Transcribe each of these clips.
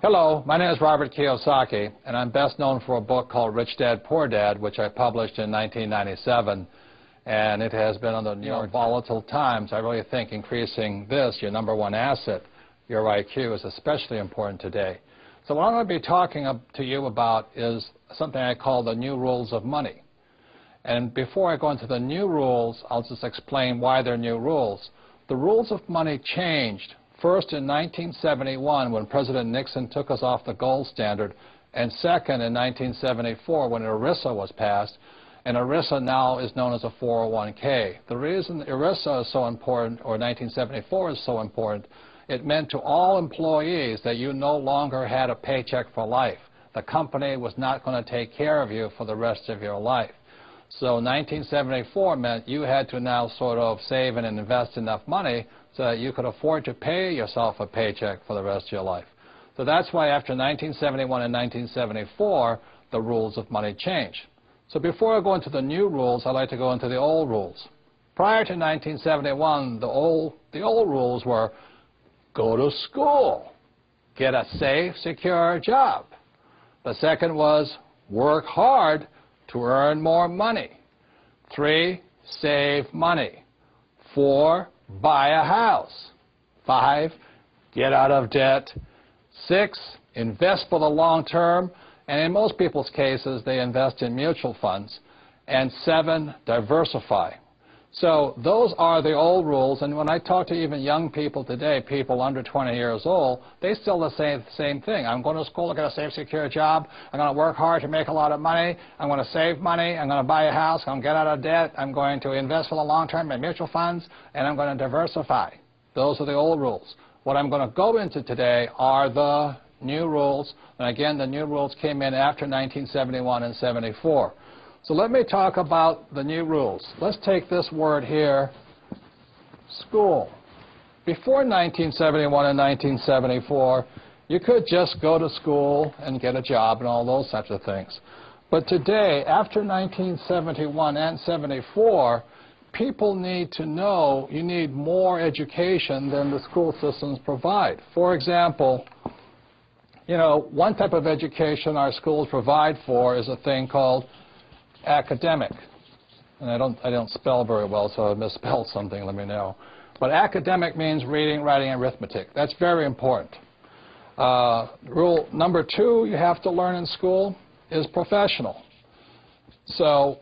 Hello, my name is Robert Kiyosaki, and I'm best known for a book called Rich Dad, Poor Dad, which I published in 1997. And it has been on the New York volatile times. I really think increasing this, your number one asset, your IQ, is especially important today. So what I'm going to be talking to you about is something I call the new rules of money. And before I go into the new rules, I'll just explain why they're new rules. The rules of money changed first in 1971 when President Nixon took us off the gold standard, and second in 1974 when ERISA was passed. And ERISA now is known as a 401k. The reason ERISA is so important, or 1974 is so important, it meant to all employees that you no longer had a paycheck for life. The company was not going to take care of you for the rest of your life. So 1974 meant you had to now sort of save and invest enough money so that you could afford to pay yourself a paycheck for the rest of your life. So that's why after 1971 and 1974, the rules of money changed. So before I go into the new rules, I'd like to go into the old rules. Prior to 1971, the old rules were go to school, get a safe, secure job. The second was work hard to earn more money. 3, save money. 4, buy a house. 5, get out of debt. 6, invest for the long term. And in most people's cases, they invest in mutual funds. And 7, diversify. So those are the old rules. And when I talk to even young people today, people under 20 years old, they still say the same thing. I'm going to school to get a safe, secure job. I'm going to work hard to make a lot of money. I'm going to save money. I'm going to buy a house. I'm going to get out of debt. I'm going to invest for the long term in mutual funds. And I'm going to diversify. Those are the old rules. What I'm going to go into today are the new rules. And again, the new rules came in after 1971 and 74. So let me talk about the new rules. Let's take this word here, school. Before 1971 and 1974, you could just go to school and get a job and all those types of things. But today, after 1971 and 74, people need to know you need more education than the school systems provide. For example, you know, one type of education our schools provide for is a thing called academic. And I don't spell very well, so if I misspelled something, let me know. But academic means reading, writing, and arithmetic. That's very important. Rule number 2 you have to learn in school is professional. So,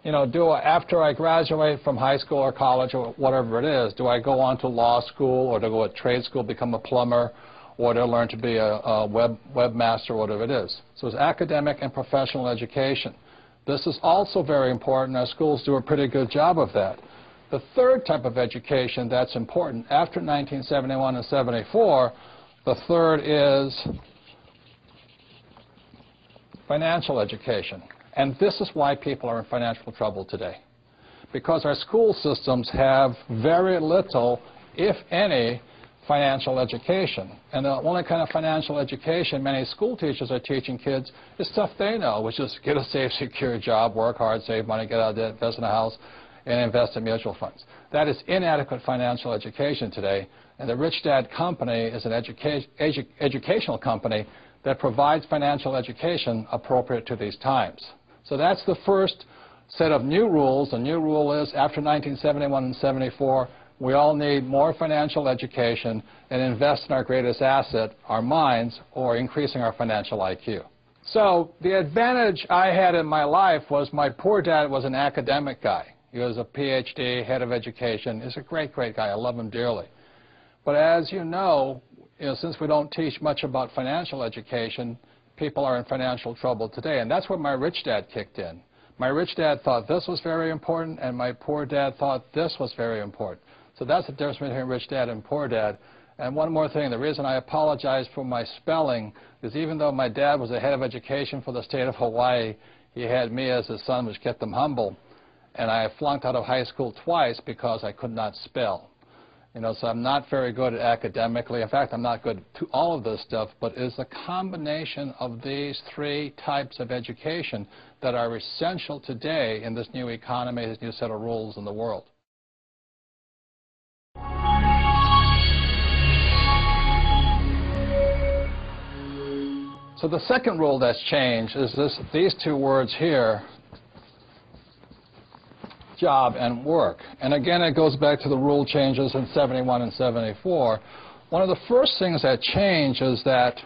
you know, after I graduate from high school or college or whatever it is, do I go on to law school or to go to trade school, become a plumber, or to learn to be a webmaster, whatever it is? So it's academic and professional education. This is also very important. Our schools do a pretty good job of that. The third type of education that's important after 1971 and 74, the third is financial education. And this is why people are in financial trouble today. Because our school systems have very little, if any, financial education. And the only kind of financial education many school teachers are teaching kids is stuff they know, which is get a safe, secure job, work hard, save money, get out of debt, invest in a house, and invest in mutual funds. That is inadequate financial education today. And the Rich Dad Company is an educational company that provides financial education appropriate to these times. So that's the first set of new rules. The new rule is after 1971 and 74, we all need more financial education and invest in our greatest asset, our minds, or increasing our financial IQ. So the advantage I had in my life was my poor dad was an academic guy. He was a PhD, head of education. He's a great, great guy. I love him dearly. But as you know, since we don't teach much about financial education, people are in financial trouble today. And that's where my rich dad kicked in. My rich dad thought this was very important, and my poor dad thought this was very important. So that's the difference between rich dad and poor dad. And one more thing, the reason I apologize for my spelling is even though my dad was the head of education for the state of Hawaii, he had me as his son, which kept him humble. And I flunked out of high school twice because I could not spell. So I'm not very good at academically. In fact, I'm not good to all of this stuff, but it's a combination of these 3 types of education that are essential today in this new economy, this new set of rules in the world. So the second rule that's changed is these two words here, job and work. And again, it goes back to the rule changes in 71 and 74. One of the first things that changed is that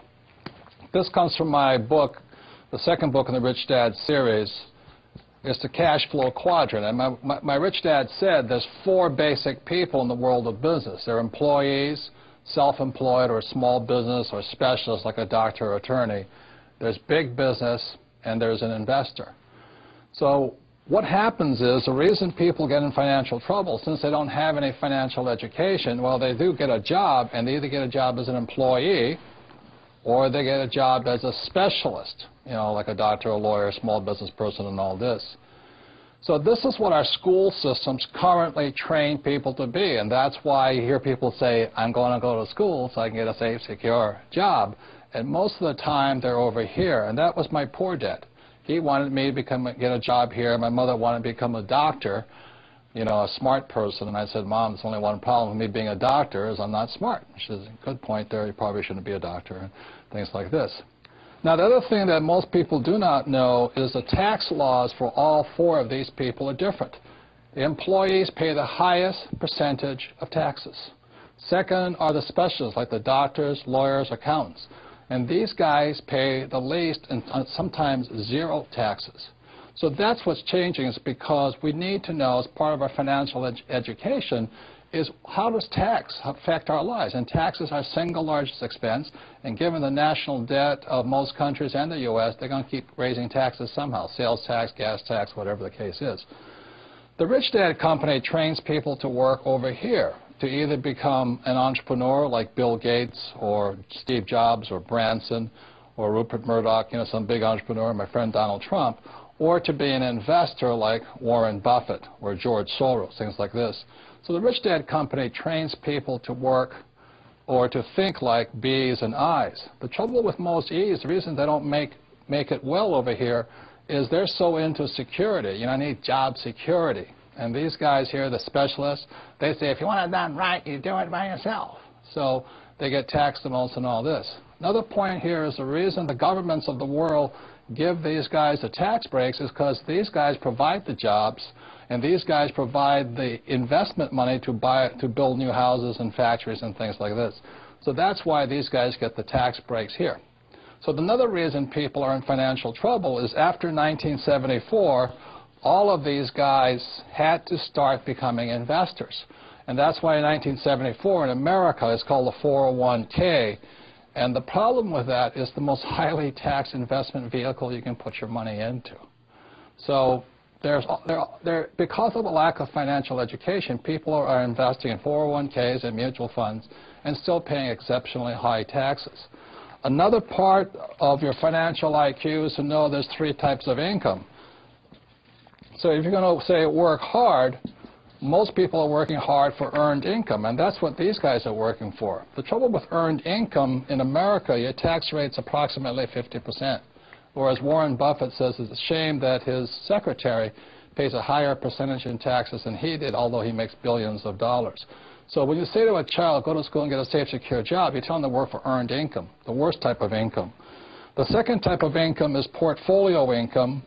this comes from my book, the second book in the Rich Dad series, is the cash flow quadrant. And my Rich Dad said there's four basic people in the world of business. They're employees, self-employed or small business or specialists like a doctor or attorney. There's big business, and there's an investor. So what happens is the reason people get in financial trouble, since they don't have any financial education, well, they do get a job, and they either get a job as an employee or they get a job as a specialist, you know, like a doctor, a lawyer, small business person, and all this. So this is what our school systems currently train people to be, and that's why you hear people say, I'm going to go to school so I can get a safe, secure job. And most of the time, they're over here, and that was my poor dad. He wanted me to get a job here. My mother wanted me to become a doctor, you know, a smart person. And I said, Mom, there's only one problem with me being a doctor is I'm not smart. She says, good point there. You probably shouldn't be a doctor, and things like this. Now, the other thing that most people do not know is the tax laws for all four of these people are different. The employees pay the highest percentage of taxes. Second are the specialists, like the doctors, lawyers, accountants. And these guys pay the least and sometimes zero taxes. So that's what's changing, is because we need to know, as part of our financial education, is how does tax affect our lives? And tax is our single largest expense, and given the national debt of most countries and the U.S., they're going to keep raising taxes somehow, sales tax, gas tax, whatever the case is. The Rich Dad Company trains people to work over here, to either become an entrepreneur like Bill Gates or Steve Jobs or Branson or Rupert Murdoch, you know, some big entrepreneur, my friend Donald Trump, or to be an investor like Warren Buffett or George Soros, things like this. So the Rich Dad Company trains people to work or to think like B's and I's. The trouble with most E's, the reason they don't make it well over here, is they're so into security. You know, I need job security. And these guys here, the specialists, they say, if you want it done right, you do it by yourself. So they get taxed the most and all this. Another point here is the reason the governments of the world give these guys the tax breaks is because these guys provide the jobs, and these guys provide the investment money to build new houses and factories and things like this. So that's why these guys get the tax breaks here. So another reason people are in financial trouble is after 1974, all of these guys had to start becoming investors. And that's why in 1974 in America it's called the 401k. And the problem with that is the most highly taxed investment vehicle you can put your money into. So because of the lack of financial education, people are investing in 401ks and mutual funds and still paying exceptionally high taxes. Another part of your financial IQ is to know there's three types of income. So if you're going to say work hard, most people are working hard for earned income, and that's what these guys are working for. The trouble with earned income in America, your tax rate's approximately 50%, whereas Warren Buffett says it's a shame that his secretary pays a higher percentage in taxes than he did, although he makes billions of dollars. So when you say to a child, go to school and get a safe, secure job, you tell them to work for earned income, the worst type of income. The second type of income is portfolio income.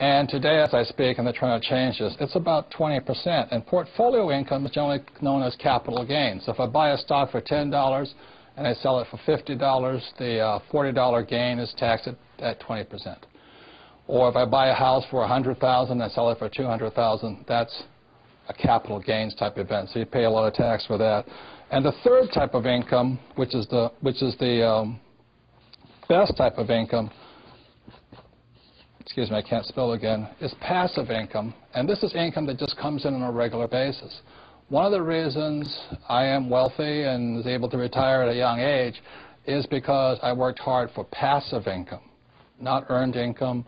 And today, as I speak, and they're trying to change this, it's about 20%. And portfolio income is generally known as capital gains. So if I buy a stock for $10 and I sell it for $50, the $40 gain is taxed at 20%. Or if I buy a house for $100,000 and I sell it for $200,000, that's a capital gains type event. So you pay a lot of tax for that. And the third type of income, which is the best type of income, excuse me, I can't spell again, is passive income. And this is income that just comes in on a regular basis. One of the reasons I am wealthy and was able to retire at a young age is because I worked hard for passive income, not earned income.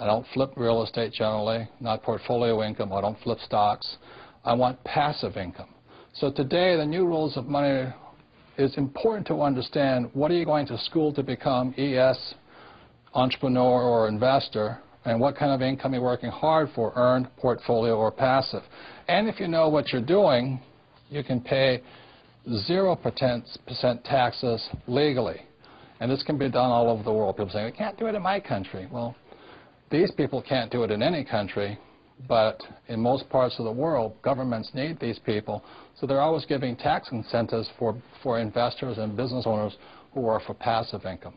I don't flip real estate generally, not portfolio income. I don't flip stocks. I want passive income. So today, the new rules of money is important to understand what are you going to school to become, ES, entrepreneur or investor, and what kind of income you're working hard for, earned, portfolio, or passive. And if you know what you're doing, you can pay 0% taxes legally. And this can be done all over the world. People say, we can't do it in my country. Well, these people can't do it in any country, but in most parts of the world, governments need these people. So they're always giving tax incentives for investors and business owners who are for passive income.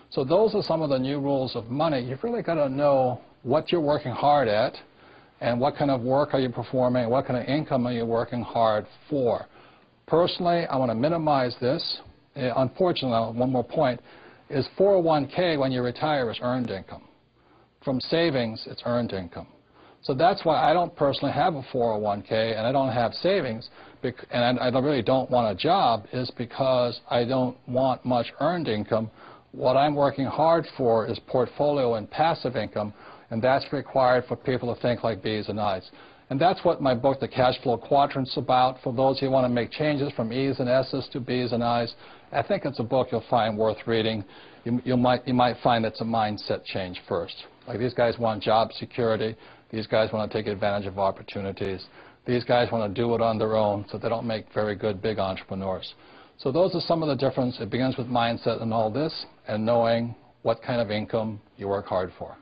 So those are some of the new rules of money. You've really got to know what you're working hard at and what kind of work are you performing, what kind of income are you working hard for. Personally, I want to minimize this. Unfortunately, one more point, is 401k when you retire is earned income. From savings, it's earned income. So that's why I don't personally have a 401k and I don't have savings, and I really don't want a job, is because I don't want much earned income. What I'm working hard for is portfolio and passive income, and that's required for people to think like B's and I's. And that's what my book, The Cash Flow Quadrant, is about. For those who want to make changes from E's and S's to B's and I's, I think it's a book you'll find worth reading. You might find it's a mindset change first. Like, these guys want job security. These guys want to take advantage of opportunities. These guys want to do it on their own, so they don't make very good big entrepreneurs. So those are some of the difference. It begins with mindset and all this, and knowing what kind of income you work hard for.